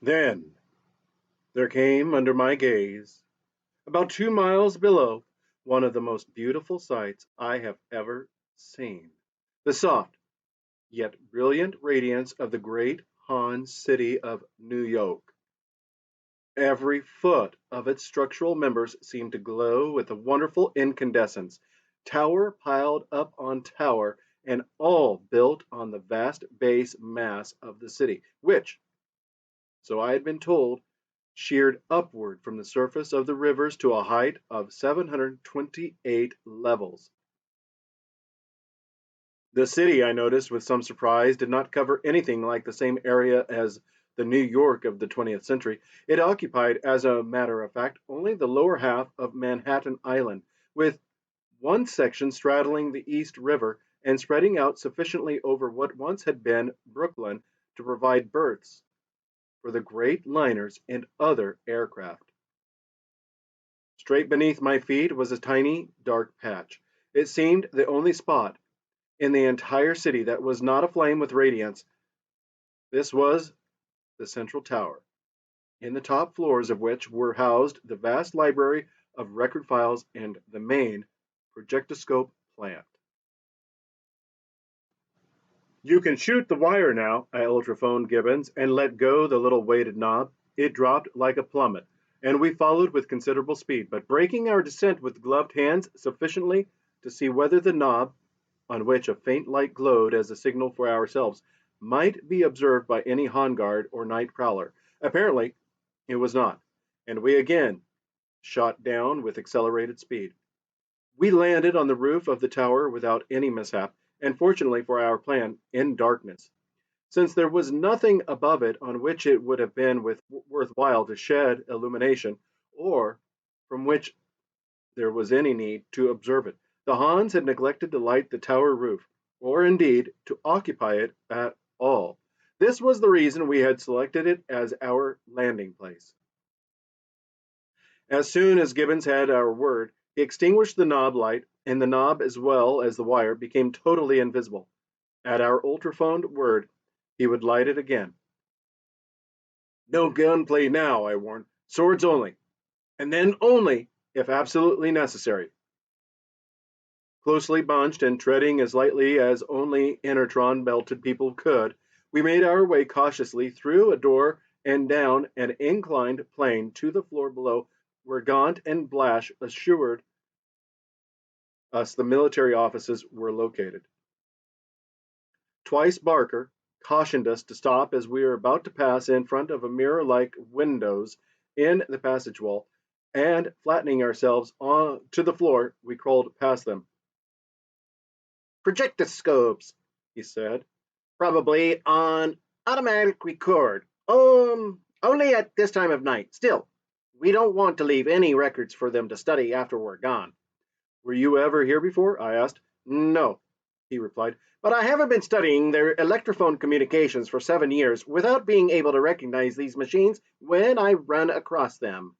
Then there came under my gaze, about 2 miles below, one of the most beautiful sights I have ever seen. The soft yet brilliant radiance of the great Han city of New York. Every foot of its structural members seemed to glow with a wonderful incandescence, tower piled up on tower, and all built on the vast base mass of the city, which, so I had been told, sheered upward from the surface of the rivers to a height of 728 levels. The city, I noticed with some surprise, did not cover anything like the same area as the New York of the 20th century. It occupied, as a matter of fact, only the lower half of Manhattan Island, with one section straddling the East River and spreading out sufficiently over what once had been Brooklyn to provide berths for the great liners and other aircraft. Straight beneath my feet was a tiny, dark patch. It seemed the only spot in the entire city that was not aflame with radiance. This was the central tower, in the top floors of which were housed the vast library of record files and the main projectoscope plant. "You can shoot the wire now," I ultrophoned Gibbons and let go the little weighted knob. It dropped like a plummet, and we followed with considerable speed, but breaking our descent with gloved hands sufficiently to see whether the knob, on which a faint light glowed as a signal for ourselves, might be observed by any Han guard or night prowler. Apparently, it was not, and we again shot down with accelerated speed. We landed on the roof of the tower without any mishap, and fortunately for our plan, in darkness, since there was nothing above it on which it would have been worthwhile to shed illumination, or from which there was any need to observe it. The Hans had neglected to light the tower roof, or indeed to occupy it at all. This was the reason we had selected it as our landing place. As soon as Gibbons had our word, he extinguished the knob light, and the knob as well as the wire became totally invisible. At our ultrophoned word, he would light it again. "No gunplay now," I warned. "Swords only, and then only if absolutely necessary." Closely bunched and treading as lightly as only inertron belted people could, we made our way cautiously through a door and down an inclined plane to the floor below, where Gaunt and Blash assured us the military offices were located. Twice Barker cautioned us to stop as we were about to pass in front of a mirror-like windows in the passage wall, and flattening ourselves to the floor, we crawled past them. "Projectoscopes," he said. "Probably on automatic record. Only at this time of night. Still, we don't want to leave any records for them to study after we're gone." "Were you ever here before?" I asked. "No," he replied, "but I haven't been studying their electrophone communications for 7 years without being able to recognize these machines when I run across them."